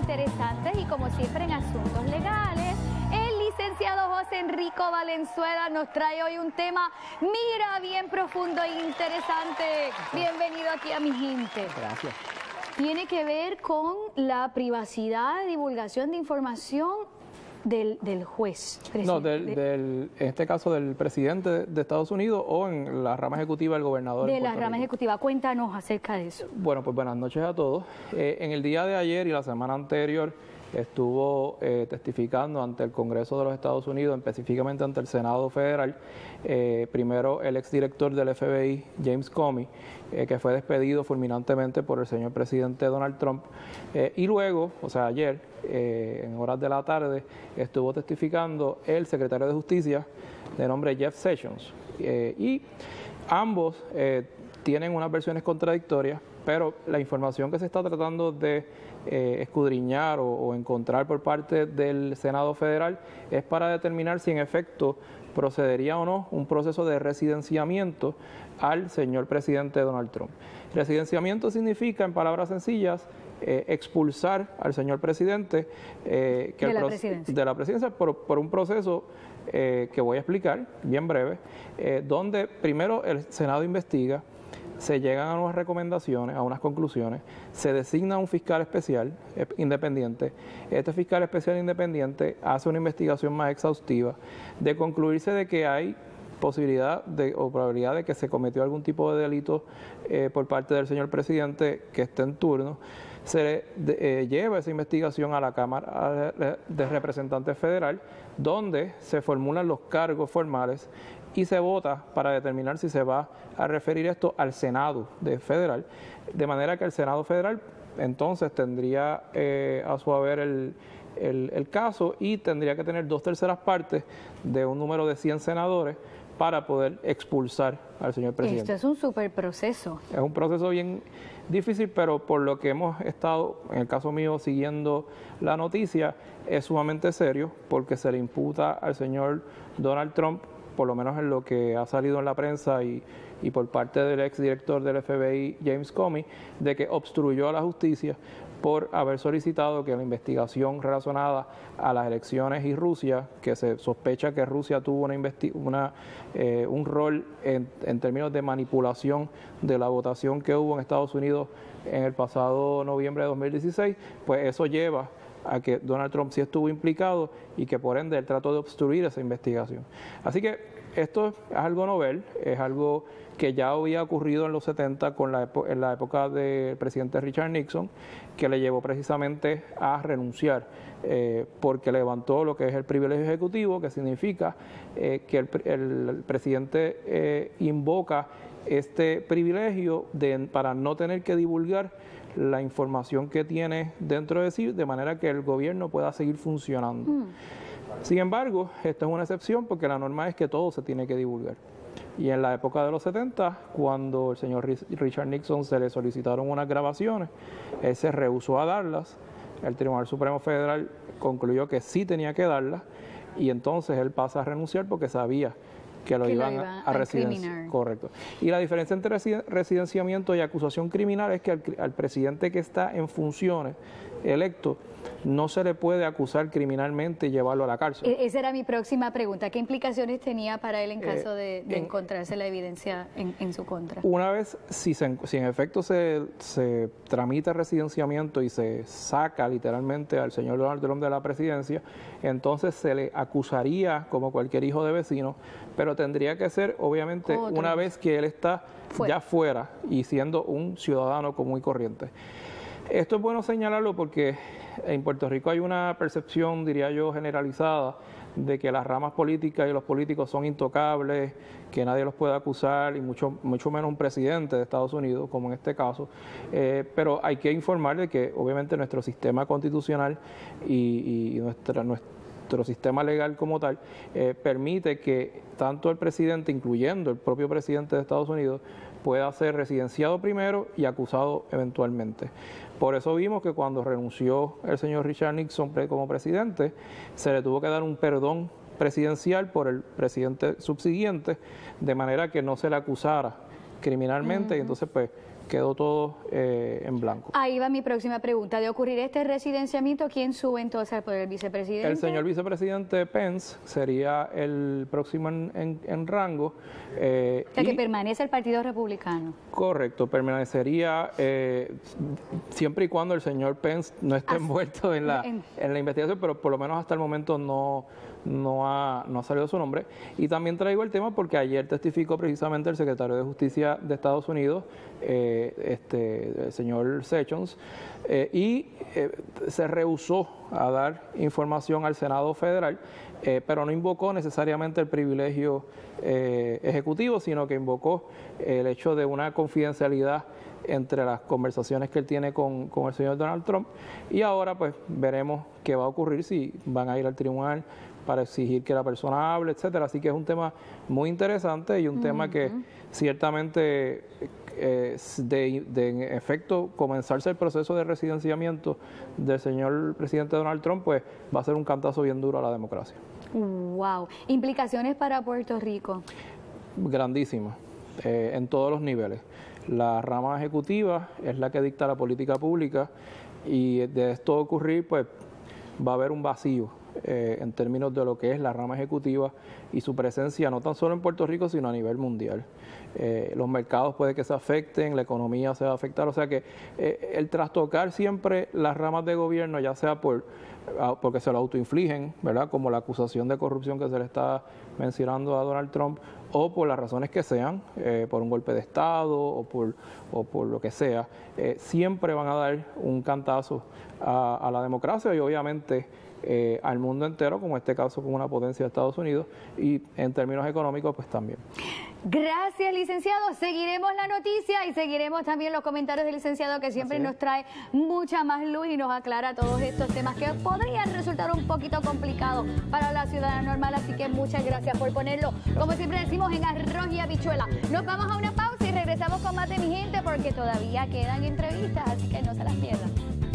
interesantes y como siempre en asuntos legales, el licenciado José Enrico Valenzuela nos trae hoy un tema, mira, bien profundo e interesante. Bienvenido aquí a Mi Gente. Gracias. Tiene que ver con la privacidad, divulgación de información del juez. No, en este caso del presidente de Estados Unidos o en la rama ejecutiva del gobernador. De la rama ejecutiva. Cuéntanos acerca de eso. Bueno, pues buenas noches a todos. En el día de ayer y la semana anterior estuvo testificando ante el Congreso de los Estados Unidos, específicamente ante el Senado Federal, primero el exdirector del FBI, James Comey, que fue despedido fulminantemente por el señor presidente Donald Trump, y luego, o sea, ayer, en horas de la tarde, estuvo testificando el secretario de Justicia de nombre Jeff Sessions, y ambos tienen unas versiones contradictorias, pero la información que se está tratando de escudriñar o encontrar por parte del Senado Federal es para determinar si en efecto procedería o no un proceso de residenciamiento al señor presidente Donald Trump. Residenciamiento significa, en palabras sencillas, expulsar al señor presidente de la presidencia por un proceso que voy a explicar bien breve, donde primero el Senado investiga, se llegan a unas recomendaciones, a unas conclusiones, se designa un fiscal especial independiente. Este fiscal especial independiente hace una investigación más exhaustiva. De concluirse de que hay posibilidad o probabilidad de que se cometió algún tipo de delito por parte del señor presidente que esté en turno, se lleva esa investigación a la Cámara de Representantes Federal, donde se formulan los cargos formales y se vota para determinar si se va a referir esto al Senado Federal, de manera que el Senado Federal entonces tendría a su haber el caso y tendría que tener 2/3 partes de un número de 100 senadores para poder expulsar al señor presidente. Esto es un súper proceso. Es un proceso bien difícil, pero por lo que hemos estado, en el caso mío, siguiendo la noticia, es sumamente serio porque se le imputa al señor Donald Trump, por lo menos en lo que ha salido en la prensa y por parte del exdirector del FBI, James Comey, de que obstruyó a la justicia por haber solicitado que la investigación relacionada a las elecciones y Rusia, que se sospecha que Rusia tuvo un rol en términos de manipulación de la votación que hubo en Estados Unidos en el pasado noviembre de 2016, pues eso lleva a que Donald Trump sí estuvo implicado y que por ende él trató de obstruir esa investigación. Así que esto es algo novel, es algo que ya había ocurrido en los 70 en la época del presidente Richard Nixon, que le llevó precisamente a renunciar porque levantó lo que es el privilegio ejecutivo, que significa que el presidente invoca este privilegio para no tener que divulgar la información que tiene dentro de sí, de manera que el gobierno pueda seguir funcionando. Sin embargo, esto es una excepción porque la norma es que todo se tiene que divulgar. Y en la época de los 70, cuando el señor Richard Nixon se le solicitaron unas grabaciones, él se rehusó a darlas, el Tribunal Supremo Federal concluyó que sí tenía que darlas, y entonces él pasa a renunciar porque sabía que lo iban a residenciar. Correcto. Y la diferencia entre residenciamiento y acusación criminal es que al presidente que está en funciones, electo, no se le puede acusar criminalmente y llevarlo a la cárcel. Esa era mi próxima pregunta. ¿Qué implicaciones tenía para él en caso de encontrarse la evidencia en su contra? Una vez, si en efecto se tramita residenciamiento y se saca literalmente al señor Donald Trump de la presidencia, entonces se le acusaría como cualquier hijo de vecino, pero tendría que ser obviamente una vez que él está ya fuera y siendo un ciudadano común y corriente. Esto es bueno señalarlo porque en Puerto Rico hay una percepción, diría yo, generalizada de que las ramas políticas y los políticos son intocables, que nadie los puede acusar y mucho menos un presidente de Estados Unidos, como en este caso. Pero hay que informar de que obviamente nuestro sistema constitucional y nuestro sistema legal como tal permite que tanto el presidente, incluyendo el propio presidente de Estados Unidos, pueda ser residenciado primero y acusado eventualmente. Por eso vimos que cuando renunció el señor Richard Nixon como presidente, se le tuvo que dar un perdón presidencial por el presidente subsiguiente, de manera que no se le acusara criminalmente, y entonces pues quedó todo en blanco. Ahí va mi próxima pregunta. De ocurrir este residenciamiento, ¿quién sube entonces al poder? ¿El vicepresidente? El señor vicepresidente Pence sería el próximo en rango. O sea, que permanece el Partido Republicano. Correcto, permanecería siempre y cuando el señor Pence no esté envuelto en la investigación, pero por lo menos hasta el momento no ha salido su nombre. Y también traigo el tema porque ayer testificó precisamente el secretario de Justicia de Estados Unidos, el señor Sessions, y se rehusó a dar información al Senado Federal, pero no invocó necesariamente el privilegio ejecutivo, sino que invocó el hecho de una confidencialidad entre las conversaciones que él tiene con el señor Donald Trump. Y ahora pues veremos qué va a ocurrir, si van a ir al tribunal para exigir que la persona hable, etcétera. Así que es un tema muy interesante y un tema que ciertamente en efecto comenzarse el proceso de residenciamiento del señor presidente Donald Trump, pues va a ser un cantazo bien duro a la democracia. Wow. ¿Implicaciones para Puerto Rico? Grandísimas, en todos los niveles. La rama ejecutiva es la que dicta la política pública y de esto ocurrir, pues va a haber un vacío en términos de lo que es la rama ejecutiva y su presencia no tan solo en Puerto Rico, sino a nivel mundial. Los mercados puede que se afecten, la economía se va a afectar, o sea que el trastocar siempre las ramas de gobierno, ya sea porque se lo autoinfligen, ¿verdad?, como la acusación de corrupción que se le está mencionando a Donald Trump, o por las razones que sean, por un golpe de Estado o por lo que sea, siempre van a dar un cantazo a la democracia y obviamente al mundo entero, como en este caso con una potencia de Estados Unidos, y en términos económicos pues también. Gracias, licenciado. Seguiremos la noticia y seguiremos también los comentarios del licenciado, que siempre nos trae mucha más luz y nos aclara todos estos temas que podrían resultar un poquito complicados para la ciudadana normal, así que muchas gracias por ponerlo, como siempre decimos, en arroz y habichuela. Nos vamos a una pausa y regresamos con más de Mi Gente, porque todavía quedan entrevistas, así que no se las pierdan.